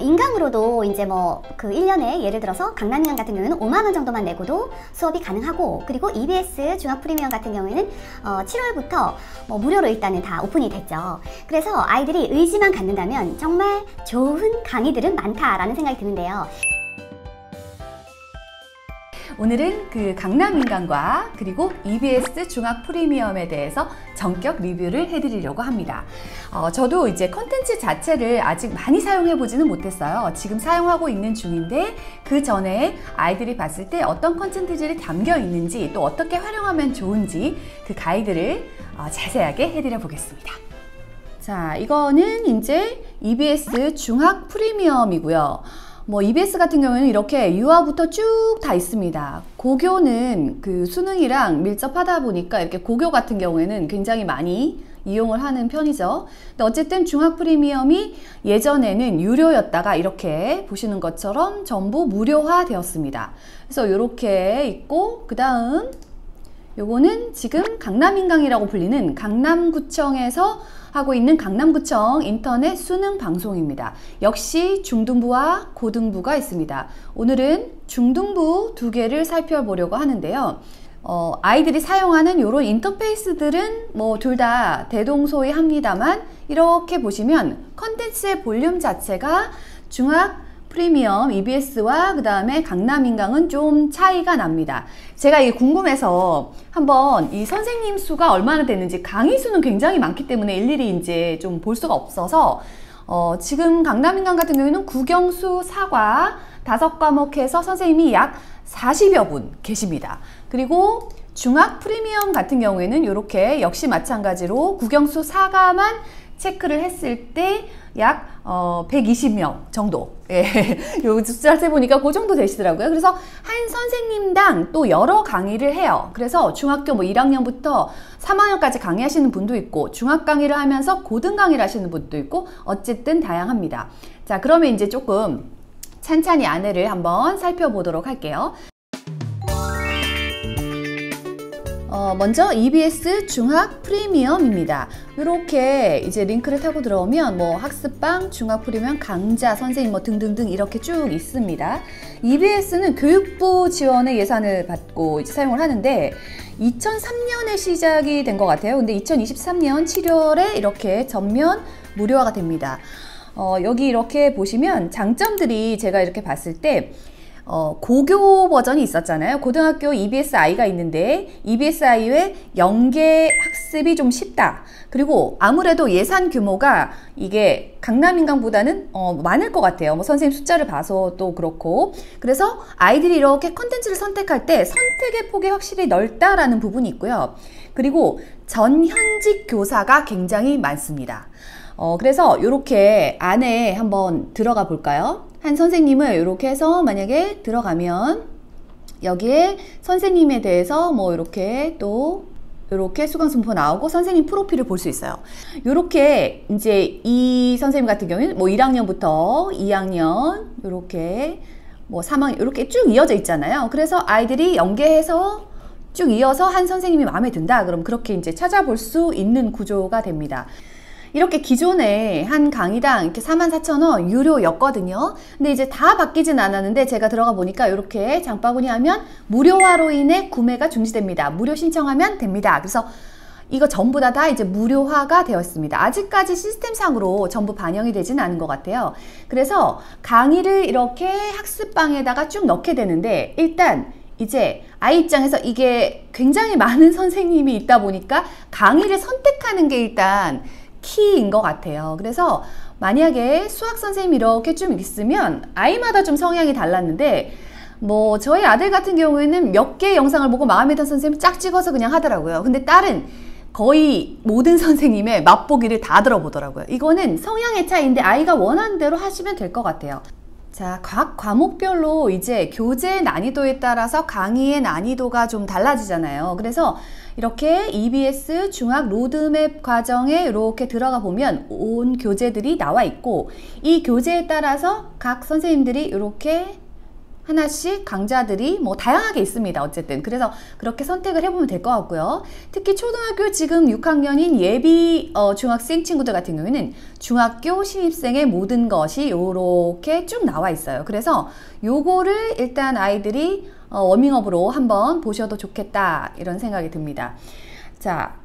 인강으로도 이제 뭐 그 1년에 예를 들어서 강남인강 같은 경우에는 5만 원 정도만 내고도 수업이 가능하고, 그리고 EBS 중학 프리미엄 같은 경우에는 7월부터 뭐 무료로 일단은 다 오픈이 됐죠. 그래서 아이들이 의지만 갖는다면 정말 좋은 강의들은 많다라는 생각이 드는데요. 오늘은 그 강남인강과 그리고 EBS 중학 프리미엄에 대해서 전격 리뷰를 해드리려고 합니다. 저도 이제 컨텐츠 자체를 아직 많이 사용해 보지는 못했어요. 지금 사용하고 있는 중인데, 그 전에 아이들이 봤을 때 어떤 컨텐츠들이 담겨 있는지, 또 어떻게 활용하면 좋은지 그 가이드를 자세하게 해드려 보겠습니다. 자, 이거는 이제 EBS 중학 프리미엄이고요. 뭐 EBS 같은 경우에는 이렇게 유아부터 쭉 다 있습니다. 고교는 그 수능이랑 밀접하다 보니까 이렇게 고교 같은 경우에는 굉장히 많이 이용을 하는 편이죠. 근데 어쨌든 중학 프리미엄이 예전에는 유료였다가 이렇게 보시는 것처럼 전부 무료화 되었습니다. 그래서 이렇게 있고, 그 다음 요거는 지금 강남인강이라고 불리는 강남구청에서 하고 있는 강남구청 인터넷 수능 방송입니다. 역시 중등부와 고등부가 있습니다. 오늘은 중등부 두 개를 살펴보려고 하는데요. 아이들이 사용하는 이런 인터페이스들은 뭐 둘 다 대동소이합니다만, 이렇게 보시면 컨텐츠의 볼륨 자체가 중학 프리미엄 EBS와 그 다음에 강남인강은 좀 차이가 납니다. 제가 이게 궁금해서 한번 이 선생님 수가 얼마나 됐는지, 강의 수는 굉장히 많기 때문에 일일이 이제 좀 볼 수가 없어서 지금 강남인강 같은 경우에는 국영수 4과 5과목 해서 선생님이 약 40여 분 계십니다. 그리고 중학 프리미엄 같은 경우에는 이렇게 역시 마찬가지로 국영수 4과만 체크를 했을 때 약 120명 정도, 예, 요 숫자를 세보니까 그 정도 되시더라고요. 그래서 한 선생님당 또 여러 강의를 해요. 그래서 중학교 뭐 1학년부터 3학년까지 강의하시는 분도 있고, 중학 강의를 하면서 고등 강의를 하시는 분도 있고, 어쨌든 다양합니다. 자, 그러면 이제 조금 찬찬히 안내를 한번 살펴보도록 할게요. 먼저 EBS 중학 프리미엄입니다. 이렇게 이제 링크를 타고 들어오면 뭐 학습방, 중학 프리미엄, 강좌, 선생님 뭐 등등등 이렇게 쭉 있습니다. EBS는 교육부 지원의 예산을 받고 이제 사용을 하는데 2003년에 시작이 된 것 같아요. 근데 2023년 7월에 이렇게 전면 무료화가 됩니다. 여기 이렇게 보시면 장점들이 제가 이렇게 봤을 때 고교 버전이 있었잖아요. 고등학교 EBSI가 있는데 EBSI의 연계 학습이 좀 쉽다. 그리고 아무래도 예산 규모가 이게 강남인강보다는 많을 것 같아요. 뭐 선생님 숫자를 봐서도 그렇고. 그래서 아이들이 이렇게 컨텐츠를 선택할 때 선택의 폭이 확실히 넓다라는 부분이 있고요. 그리고 전현직 교사가 굉장히 많습니다. 그래서 이렇게 안에 한번 들어가 볼까요? 한 선생님을 이렇게 해서 만약에 들어가면 여기에 선생님에 대해서 뭐 이렇게 또 이렇게 수강승보 나오고 선생님 프로필을 볼 수 있어요. 이렇게 이제 이 선생님 같은 경우는 뭐 1학년부터 2학년 이렇게 뭐 3학년 이렇게 쭉 이어져 있잖아요. 그래서 아이들이 연계해서 쭉 이어서 한 선생님이 마음에 든다. 그럼 그렇게 이제 찾아볼 수 있는 구조가 됩니다. 이렇게 기존에 한 강의당 이렇게 44,000원 유료였거든요. 근데 이제 다 바뀌진 않았는데 제가 들어가 보니까 이렇게 장바구니 하면 무료화로 인해 구매가 중지됩니다. 무료 신청하면 됩니다. 그래서 이거 전부 다 이제 무료화가 되었습니다. 아직까지 시스템상으로 전부 반영이 되진 않은 것 같아요. 그래서 강의를 이렇게 학습방에다가 쭉 넣게 되는데, 일단 이제 아이 입장에서 이게 굉장히 많은 선생님이 있다 보니까 강의를 선택하는 게 일단 키인 것 같아요. 그래서 만약에 수학 선생님이 이렇게 좀 있으면 아이마다 좀 성향이 달랐는데, 뭐 저희 아들 같은 경우에는 몇 개의 영상을 보고 마음에 든 선생님 쫙 찍어서 그냥 하더라고요. 근데 딸은 거의 모든 선생님의 맛보기를 다 들어보더라고요. 이거는 성향의 차이인데 아이가 원하는 대로 하시면 될 것 같아요. 자, 각 과목별로 이제 교재 난이도에 따라서 강의의 난이도가 좀 달라지잖아요. 그래서 이렇게 EBS 중학 로드맵 과정에 이렇게 들어가 보면 온 교재들이 나와 있고, 이 교재에 따라서 각 선생님들이 이렇게 하나씩 강좌들이 뭐 다양하게 있습니다. 어쨌든 그래서 그렇게 선택을 해보면 될 것 같고요. 특히 초등학교 지금 6학년인 예비 중학생 친구들 같은 경우에는 중학교 신입생의 모든 것이 요렇게 쭉 나와 있어요. 그래서 요거를 일단 아이들이 워밍업으로 한번 보셔도 좋겠다 이런 생각이 듭니다. 자,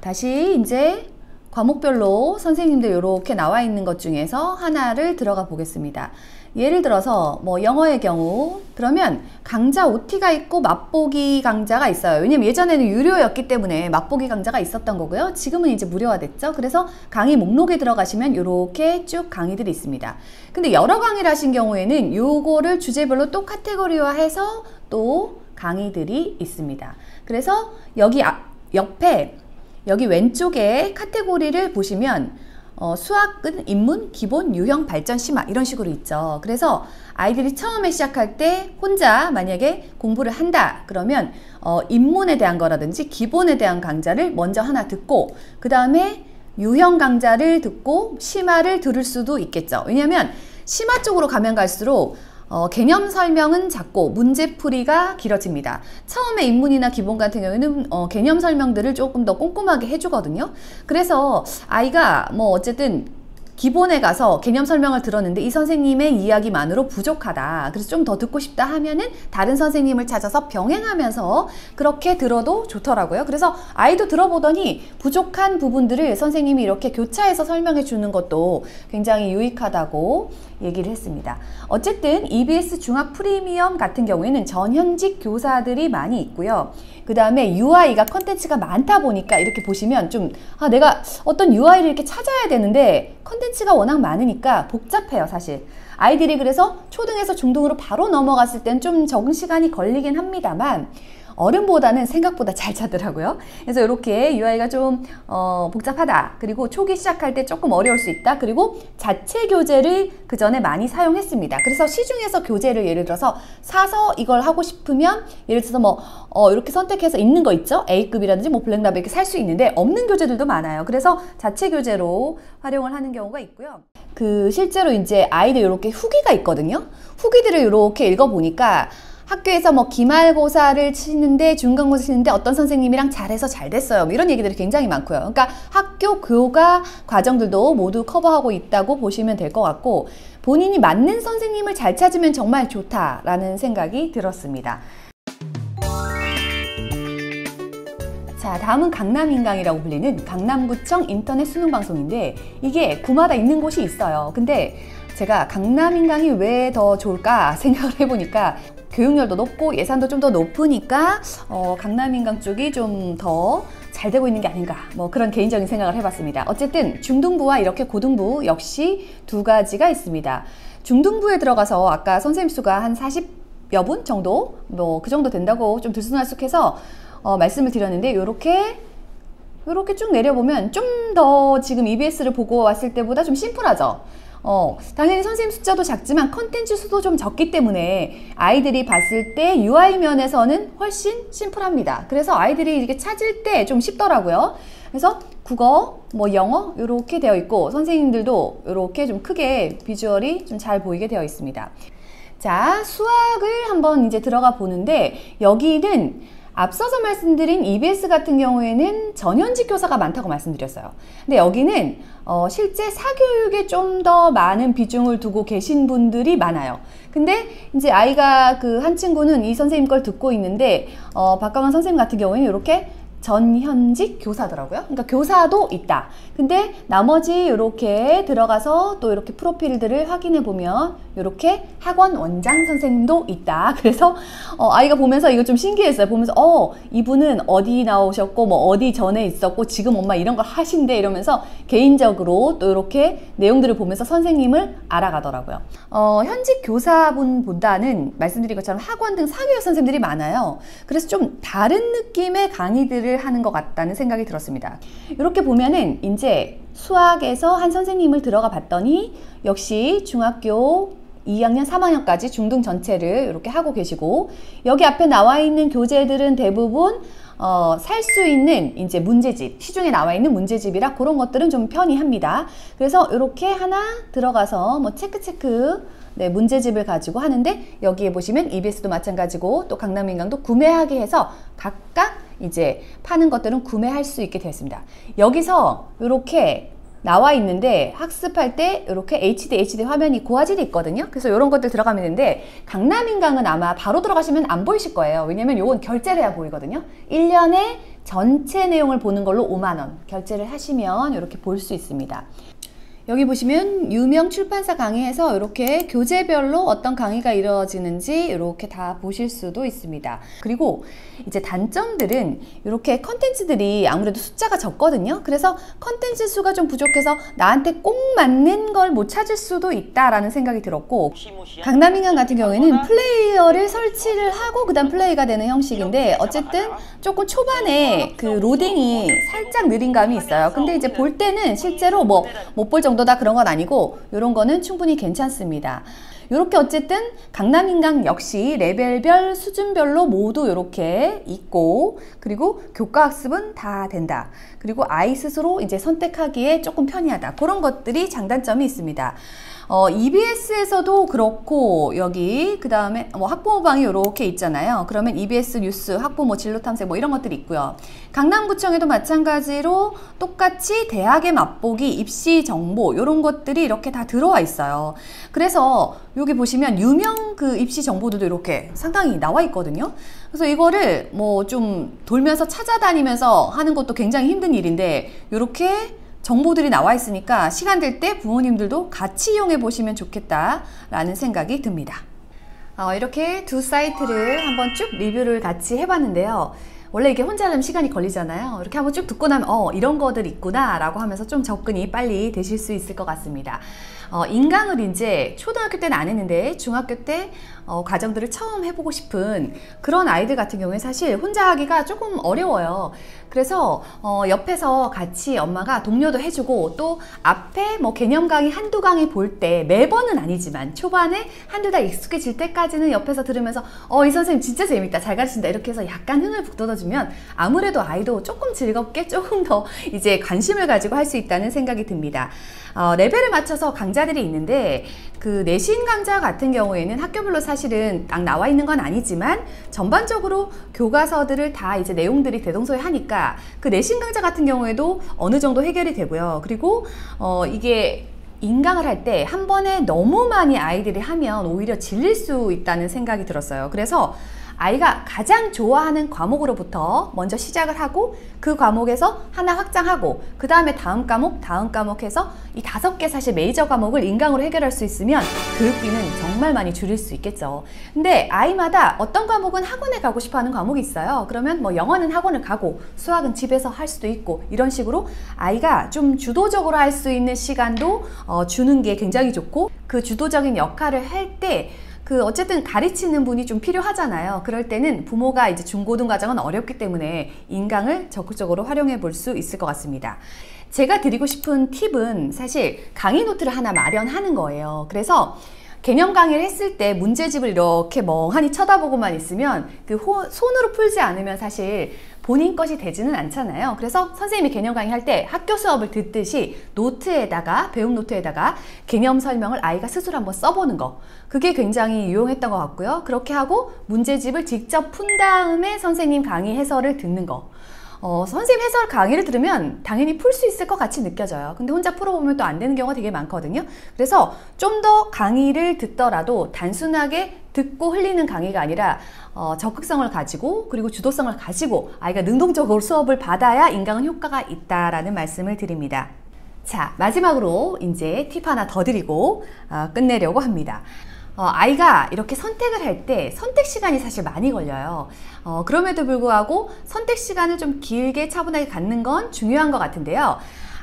다시 이제 과목별로 선생님들 이렇게 나와 있는 것 중에서 하나를 들어가 보겠습니다. 예를 들어서 뭐 영어의 경우 그러면 강좌 OT가 있고 맛보기 강좌가 있어요. 왜냐면 예전에는 유료였기 때문에 맛보기 강좌가 있었던 거고요. 지금은 이제 무료화됐죠. 그래서 강의 목록에 들어가시면 이렇게 쭉 강의들이 있습니다. 근데 여러 강의를 하신 경우에는 요거를 주제별로 또 카테고리화해서 또 강의들이 있습니다. 그래서 여기 옆에 여기 왼쪽에 카테고리를 보시면 수학은 인문, 기본, 유형, 발전, 심화 이런 식으로 있죠. 그래서 아이들이 처음에 시작할 때 혼자 만약에 공부를 한다 그러면 인문에 대한 거라든지 기본에 대한 강좌를 먼저 하나 듣고 그 다음에 유형 강좌를 듣고 심화를 들을 수도 있겠죠. 왜냐하면 심화 쪽으로 가면 갈수록 개념 설명은 작고 문제풀이가 길어집니다. 처음에 인문이나 기본 같은 경우에는 개념 설명들을 조금 더 꼼꼼하게 해주거든요. 그래서 아이가 뭐 어쨌든 기본에 가서 개념 설명을 들었는데 이 선생님의 이야기만으로 부족하다. 그래서 좀 더 듣고 싶다 하면은 다른 선생님을 찾아서 병행하면서 그렇게 들어도 좋더라고요. 그래서 아이도 들어보더니 부족한 부분들을 선생님이 이렇게 교차해서 설명해 주는 것도 굉장히 유익하다고 얘기를 했습니다. 어쨌든 EBS 중학 프리미엄 같은 경우에는 전현직 교사들이 많이 있고요. 그 다음에 UI가 컨텐츠가 많다 보니까 이렇게 보시면 좀 내가 어떤 UI를 이렇게 찾아야 되는데 컨텐츠가 워낙 많으니까 복잡해요, 사실. 아이들이 그래서 초등에서 중등으로 바로 넘어갔을 땐 좀 적은 시간이 걸리긴 합니다만 어른보다는 생각보다 잘 찾더라고요. 그래서 이렇게 UI가 좀 복잡하다. 그리고 초기 시작할 때 조금 어려울 수 있다. 그리고 자체 교재를 그 전에 많이 사용했습니다. 그래서 시중에서 교재를 예를 들어서 사서 이걸 하고 싶으면 예를 들어서 뭐 이렇게 선택해서 있는 거 있죠? A급이라든지 뭐 블랙라벨 이렇게 살 수 있는데 없는 교재들도 많아요. 그래서 자체 교재로 활용을 하는 경우가 있고요. 실제로 이제 아이들 이렇게 후기가 있거든요. 후기들을 이렇게 읽어보니까 학교에서 뭐 기말고사를 치는데 중간고사 치는데 어떤 선생님이랑 잘해서 잘 됐어요. 뭐 이런 얘기들이 굉장히 많고요. 그러니까 학교 교과 과정들도 모두 커버하고 있다고 보시면 될 것 같고 본인이 맞는 선생님을 잘 찾으면 정말 좋다라는 생각이 들었습니다. 자, 다음은 강남인강이라고 불리는 강남구청 인터넷 수능 방송인데 이게 구마다 있는 곳이 있어요. 근데 제가 강남인강이 왜 더 좋을까 생각을 해보니까 교육열도 높고 예산도 좀 더 높으니까 강남인강 쪽이 좀 더 잘 되고 있는 게 아닌가 뭐 그런 개인적인 생각을 해봤습니다. 어쨌든 중등부와 이렇게 고등부 역시 두 가지가 있습니다. 중등부에 들어가서 아까 선생님 수가 한 40여 분 정도 뭐 그 정도 된다고 좀 들쑥날쑥해서 말씀을 드렸는데 요렇게 쭉 내려보면 좀 더 지금 EBS를 보고 왔을 때보다 좀 심플하죠. 당연히 선생님 숫자도 작지만 컨텐츠 수도 좀 적기 때문에 아이들이 봤을 때 UI 면에서는 훨씬 심플합니다. 그래서 아이들이 이렇게 찾을 때 좀 쉽더라고요. 그래서 국어, 뭐 영어 이렇게 되어 있고 선생님들도 이렇게 좀 크게 비주얼이 좀 잘 보이게 되어 있습니다. 자, 수학을 한번 이제 들어가 보는데 여기는 앞서서 말씀드린 EBS 같은 경우에는 전현직 교사가 많다고 말씀드렸어요. 근데 여기는 실제 사교육에 좀 더 많은 비중을 두고 계신 분들이 많아요. 근데 이제 아이가 한 친구는 이 선생님 걸 듣고 있는데 박강원 선생님 같은 경우에는 이렇게 전현직 교사더라고요. 그러니까 교사도 있다. 근데 나머지 이렇게 들어가서 또 이렇게 프로필들을 확인해 보면 이렇게 학원 원장 선생님도 있다. 그래서 아이가 보면서 이거 좀 신기했어요. 보면서 이분은 어디 나오셨고 뭐 어디 전에 있었고 지금 엄마 이런 걸 하신대 이러면서 개인적으로 또 이렇게 내용들을 보면서 선생님을 알아가더라고요. 현직 교사분보다는 말씀드린 것처럼 학원 등 사교육 선생님들이 많아요. 그래서 좀 다른 느낌의 강의들을 하는 것 같다는 생각이 들었습니다. 이렇게 보면은 이제 수학에서 한 선생님을 들어가 봤더니 역시 중학교 2학년, 3학년까지 중등 전체를 이렇게 하고 계시고 여기 앞에 나와 있는 교재들은 대부분 살 수 있는 이제 문제집, 시중에 나와 있는 문제집이라 그런 것들은 좀 편의합니다. 그래서 이렇게 하나 들어가서 뭐 체크 네, 문제집을 가지고 하는데 여기에 보시면 EBS도 마찬가지고 또 강남민강도 구매하게 해서 각각 이제 파는 것들은 구매할 수 있게 되었습니다. 여기서 이렇게 나와 있는데 학습할 때 이렇게 HD 화면이 고화질이 있거든요. 그래서 이런 것들 들어가면 되는데 강남인강은 아마 바로 들어가시면 안 보이실 거예요. 왜냐면 이건 결제를 해야 보이거든요. 1년에 전체 내용을 보는 걸로 5만 원 결제를 하시면 이렇게 볼 수 있습니다. 여기 보시면 유명 출판사 강의에서 이렇게 교재별로 어떤 강의가 이루어지는지 이렇게 다 보실 수도 있습니다. 그리고 이제 단점들은 이렇게 컨텐츠들이 아무래도 숫자가 적거든요. 그래서 컨텐츠 수가 좀 부족해서 나한테 꼭 맞는 걸 못 찾을 수도 있다라는 생각이 들었고, 강남인강 같은 경우에는 플레이어를 설치를 하고 그 다음 플레이가 되는 형식인데 어쨌든 조금 초반에 그 로딩이 살짝 느린 감이 있어요. 근데 이제 볼 때는 실제로 뭐 못 볼 정도다 그런 건 아니고 이런 거는 충분히 괜찮습니다. 이렇게 어쨌든 강남인강 역시 레벨별 수준별로 모두 이렇게 있고, 그리고 교과학습은 다 된다. 그리고 아이 스스로 이제 선택하기에 조금 편리하다. 그런 것들이 장단점이 있습니다. EBS에서도 그렇고 여기 그 다음에 뭐 학부모방이 이렇게 있잖아요. 그러면 EBS 뉴스, 학부모 진로 탐색 뭐 이런 것들이 있고요. 강남구청에도 마찬가지로 똑같이 대학의 맛보기, 입시 정보 이런 것들이 이렇게 다 들어와 있어요. 그래서 여기 보시면 유명 그 입시 정보들도 이렇게 상당히 나와 있거든요. 그래서 이거를 뭐 좀 돌면서 찾아다니면서 하는 것도 굉장히 힘든 일인데 이렇게 정보들이 나와 있으니까 시간 될 때 부모님들도 같이 이용해 보시면 좋겠다라는 생각이 듭니다. 이렇게 두 사이트를 한번 쭉 리뷰를 같이 해봤는데요. 원래 이게 혼자 하려면 시간이 걸리잖아요. 이렇게 한번 쭉 듣고 나면 이런 거들 있구나 라고 하면서 좀 접근이 빨리 되실 수 있을 것 같습니다. 인강을 이제 초등학교 때는 안 했는데 중학교 때 과정들을 처음 해보고 싶은 그런 아이들 같은 경우에 사실 혼자 하기가 조금 어려워요. 그래서 옆에서 같이 엄마가 독려도 해주고 또 앞에 뭐 개념 강의 한두 강의 볼 때 매번은 아니지만 초반에 한두 달 익숙해질 때까지는 옆에서 들으면서 이 선생님 진짜 재밌다, 잘 가르친다 이렇게 해서 약간 흥을 북돋아주면 아무래도 아이도 조금 즐겁게 조금 더 이제 관심을 가지고 할 수 있다는 생각이 듭니다. 레벨을 맞춰서 강좌들이 있는데 그 내신 강좌 같은 경우에는 학교별로 사실은 딱 나와 있는 건 아니지만 전반적으로 교과서들을 다 이제 내용들이 대동소이하니까 그 내신 강좌 같은 경우에도 어느 정도 해결이 되고요. 그리고 이게 인강을 할 때 한 번에 너무 많이 아이들이 하면 오히려 질릴 수 있다는 생각이 들었어요. 그래서 아이가 가장 좋아하는 과목으로부터 먼저 시작을 하고 그 과목에서 하나 확장하고 그 다음에 다음 과목 해서 이 5개 사실 메이저 과목을 인강으로 해결할 수 있으면 교육비는 정말 많이 줄일 수 있겠죠. 근데 아이마다 어떤 과목은 학원에 가고 싶어 하는 과목이 있어요. 그러면 뭐 영어는 학원을 가고 수학은 집에서 할 수도 있고 이런 식으로 아이가 좀 주도적으로 할 수 있는 시간도 주는 게 굉장히 좋고, 그 주도적인 역할을 할 때 어쨌든 가르치는 분이 좀 필요하잖아요. 그럴 때는 부모가 이제 중고등 과정은 어렵기 때문에 인강을 적극적으로 활용해 볼 수 있을 것 같습니다. 제가 드리고 싶은 팁은 사실 강의 노트를 하나 마련하는 거예요. 그래서 개념 강의를 했을 때 문제집을 이렇게 멍하니 쳐다보고만 있으면 손으로 풀지 않으면 사실 본인 것이 되지는 않잖아요. 그래서 선생님이 개념 강의할 때 학교 수업을 듣듯이 노트에다가, 배움 노트에다가 개념 설명을 아이가 스스로 한번 써보는 거, 그게 굉장히 유용했던 것 같고요. 그렇게 하고 문제집을 직접 푼 다음에 선생님 강의 해설을 듣는 거. 선생님 해설 강의를 들으면 당연히 풀 수 있을 것 같이 느껴져요. 근데 혼자 풀어보면 또 안 되는 경우가 되게 많거든요. 그래서 좀 더 강의를 듣더라도 단순하게 듣고 흘리는 강의가 아니라 적극성을 가지고 그리고 주도성을 가지고 아이가 능동적으로 수업을 받아야 인강은 효과가 있다라는 말씀을 드립니다. 자, 마지막으로 이제 팁 하나 더 드리고 끝내려고 합니다. 아이가 이렇게 선택을 할 때 선택 시간이 사실 많이 걸려요. 그럼에도 불구하고 선택 시간을 좀 길게 차분하게 갖는 건 중요한 것 같은데요.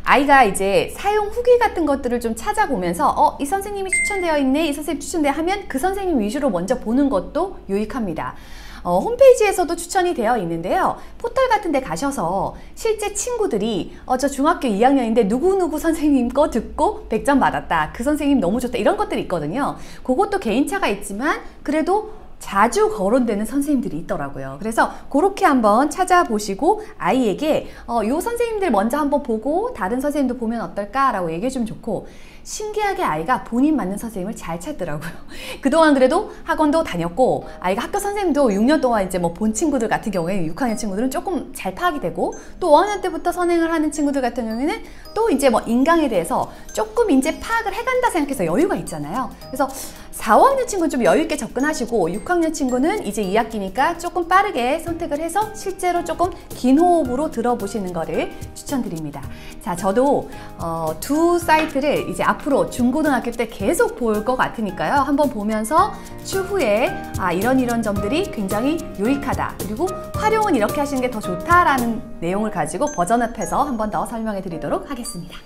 아이가 이제 사용 후기 같은 것들을 좀 찾아보면서 이 선생님이 추천되어 있네, 이 선생님 추천되어 하면 그 선생님 위주로 먼저 보는 것도 유익합니다. 홈페이지에서도 추천이 되어 있는데요. 포털 같은 데 가셔서 실제 친구들이 저 중학교 2학년인데 누구누구 선생님 거 듣고 100점 받았다, 그 선생님 너무 좋다, 이런 것들이 있거든요. 그것도 개인차가 있지만 그래도 자주 거론되는 선생님들이 있더라고요. 그래서 그렇게 한번 찾아보시고 아이에게 요 선생님들 먼저 한번 보고 다른 선생님도 보면 어떨까라고 얘기해 주면 좋고, 신기하게 아이가 본인 맞는 선생님을 잘 찾더라고요. 그동안 그래도 학원도 다녔고 아이가 학교 선생님도 6년 동안 이제 뭐 본 친구들 같은 경우에 6학년 친구들은 조금 잘 파악이 되고, 또 5학년 때부터 선행을 하는 친구들 같은 경우에는 또 이제 뭐 인강에 대해서 조금 이제 파악을 해간다 생각해서 여유가 있잖아요. 그래서 4, 5학년 친구는 좀 여유 있게 접근하시고 6학년 친구는 이제 2학기니까 조금 빠르게 선택을 해서 실제로 조금 긴 호흡으로 들어보시는 거를 추천드립니다. 자, 저도 두 사이트를 이제 앞으로 중고등학교 때 계속 볼 것 같으니까요. 한번 보면서 추후에 이런 점들이 굉장히 유익하다, 그리고 활용은 이렇게 하시는 게 더 좋다라는 내용을 가지고 버전업해서 한 번 더 설명해 드리도록 하겠습니다.